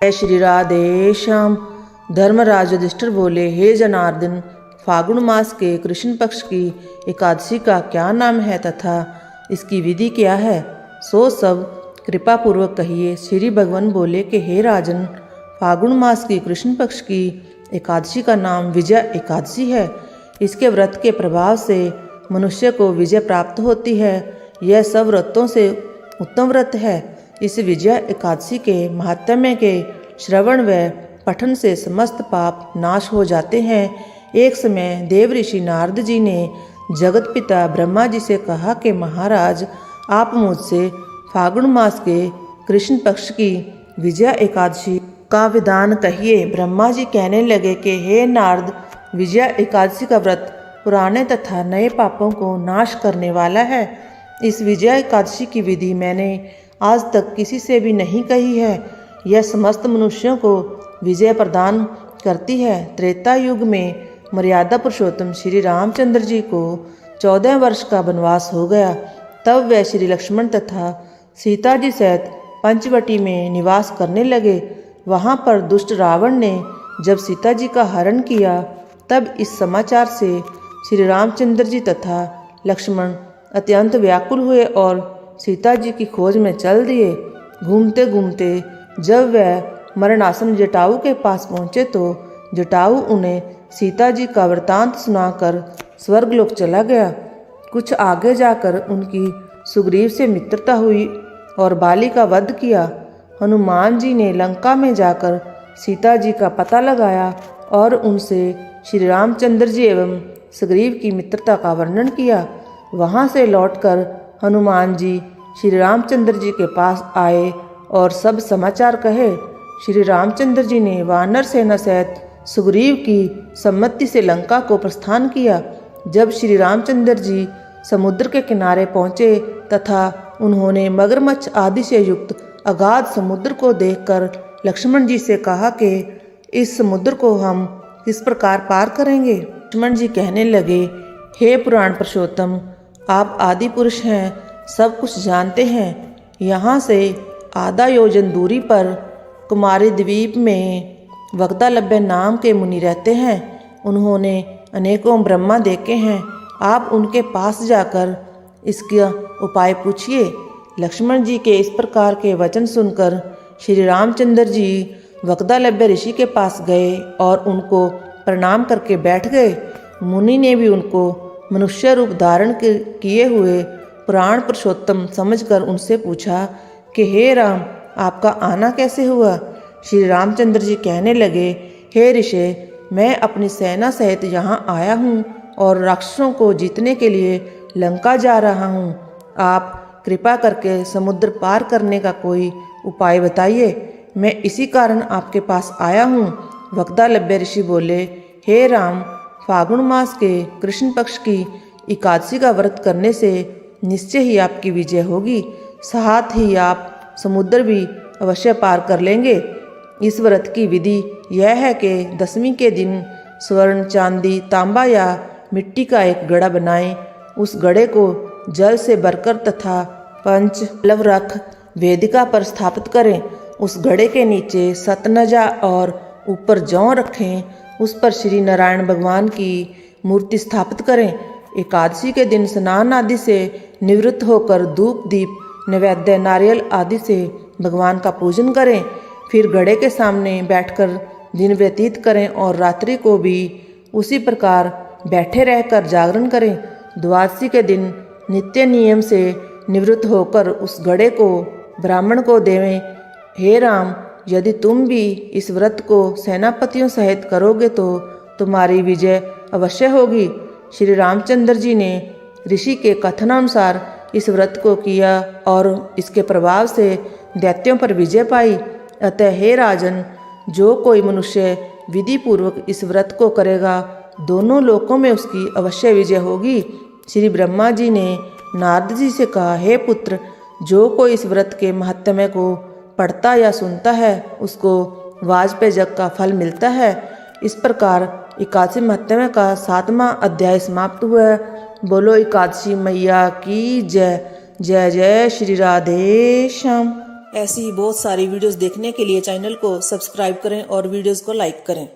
जय श्री राधे श्याम। धर्मराज युधिष्ठिर बोले, हे जनार्दन, फागुन मास के कृष्ण पक्ष की एकादशी का क्या नाम है तथा इसकी विधि क्या है, सो सब कृपा पूर्वक कहिए। श्री भगवान बोले कि हे राजन, फागुन मास की कृष्ण पक्ष की एकादशी का नाम विजय एकादशी है। इसके व्रत के प्रभाव से मनुष्य को विजय प्राप्त होती है। यह सब व्रतों से उत्तम व्रत है। इस विजय एकादशी के महात्म्य के श्रवण व पठन से समस्त पाप नाश हो जाते हैं। एक समय देव ऋषि नारद जी ने जगत पिता ब्रह्मा जी से कहा कि महाराज, आप मुझसे फागुन मास के कृष्ण पक्ष की विजय एकादशी का विधान कहिए। ब्रह्मा जी कहने लगे कि हे नारद, विजय एकादशी का व्रत पुराने तथा नए पापों को नाश करने वाला है। इस विजय एकादशी की विधि मैंने आज तक किसी से भी नहीं कही है। यह समस्त मनुष्यों को विजय प्रदान करती है। त्रेता युग में मर्यादा पुरुषोत्तम श्री रामचंद्र जी को 14 वर्ष का वनवास हो गया। तब वे श्री लक्ष्मण तथा सीता जी सहित पंचवटी में निवास करने लगे। वहाँ पर दुष्ट रावण ने जब सीता जी का हरण किया, तब इस समाचार से श्री रामचंद्र जी तथा लक्ष्मण अत्यंत व्याकुल हुए और सीता जी की खोज में चल दिए। घूमते घूमते जब वह मरणासन जटायु के पास पहुँचे तो जटायु उन्हें सीता जी का वृतांत सुनाकर स्वर्गलोक चला गया। कुछ आगे जाकर उनकी सुग्रीव से मित्रता हुई और बाली का वध किया। हनुमान जी ने लंका में जाकर सीता जी का पता लगाया और उनसे श्री रामचंद्र जी एवं सुग्रीव की मित्रता का वर्णन किया। वहाँ से लौटकर हनुमान जी श्री रामचंद्र जी के पास आए और सब समाचार कहे। श्री रामचंद्र जी ने वानर सेना सहित सुग्रीव की सम्मति से लंका को प्रस्थान किया। जब श्री रामचंद्र जी समुद्र के किनारे पहुँचे तथा उन्होंने मगरमच्छ आदि से युक्त अगाध समुद्र को देखकर लक्ष्मण जी से कहा कि इस समुद्र को हम किस प्रकार पार करेंगे। लक्ष्मण जी कहने लगे, हे पुराण पुरुषोत्तम, आप आदि पुरुष हैं, सब कुछ जानते हैं। यहाँ से आधा योजन दूरी पर कुमारी द्वीप में वक्तालभ्य नाम के मुनि रहते हैं। उन्होंने अनेकों ब्रह्मा देखे हैं। आप उनके पास जाकर इसका उपाय पूछिए। लक्ष्मण जी के इस प्रकार के वचन सुनकर श्री रामचंद्र जी वक्तालभ्य ऋषि के पास गए और उनको प्रणाम करके बैठ गए। मुनि ने भी उनको मनुष्य रूप धारण किए हुए पुराण पुरुषोत्तम समझकर उनसे पूछा कि हे राम, आपका आना कैसे हुआ। श्री रामचंद्र जी कहने लगे, हे ऋषि, मैं अपनी सेना सहित यहाँ आया हूँ और राक्षसों को जीतने के लिए लंका जा रहा हूँ। आप कृपा करके समुद्र पार करने का कोई उपाय बताइए। मैं इसी कारण आपके पास आया हूँ। वक्तालभ्य ऋषि बोले, हे राम, फागुन मास के कृष्ण पक्ष की एकादशी का व्रत करने से निश्चय ही आपकी विजय होगी। साथ ही आप समुद्र भी अवश्य पार कर लेंगे। इस व्रत की विधि यह है कि 10वीं के दिन स्वर्ण, चांदी, तांबा या मिट्टी का एक घड़ा बनाएं। उस घड़े को जल से भरकर तथा पंच पल्लव रख वेदिका पर स्थापित करें। उस घड़े के नीचे सतनजा और ऊपर जौ रखें। उस पर श्री नारायण भगवान की मूर्ति स्थापित करें। एकादशी के दिन स्नान आदि से निवृत्त होकर धूप, दीप, नैवेद्य, नारियल आदि से भगवान का पूजन करें। फिर घड़े के सामने बैठकर दिन व्यतीत करें और रात्रि को भी उसी प्रकार बैठे रहकर जागरण करें। द्वादशी के दिन नित्य नियम से निवृत्त होकर उस घड़े को ब्राह्मण को देवें। हे राम, यदि तुम भी इस व्रत को सेनापतियों सहित करोगे तो तुम्हारी विजय अवश्य होगी। श्री रामचंद्र जी ने ऋषि के कथनानुसार इस व्रत को किया और इसके प्रभाव से दैत्यों पर विजय पाई। अतः हे राजन, जो कोई मनुष्य विधि पूर्वक इस व्रत को करेगा, दोनों लोकों में उसकी अवश्य विजय होगी। श्री ब्रह्मा जी ने नारद जी से कहा, हे पुत्र, जो कोई इस व्रत के महात्म्य को पढ़ता या सुनता है, उसको वाजपेय जग का फल मिलता है। इस प्रकार एकादशी महात्म्य का 7वां अध्याय समाप्त हुआ। बोलो एकादशी मैया की जय। जय जय श्री राधे श्याम। ऐसी ही बहुत सारी वीडियोस देखने के लिए चैनल को सब्सक्राइब करें और वीडियोस को लाइक करें।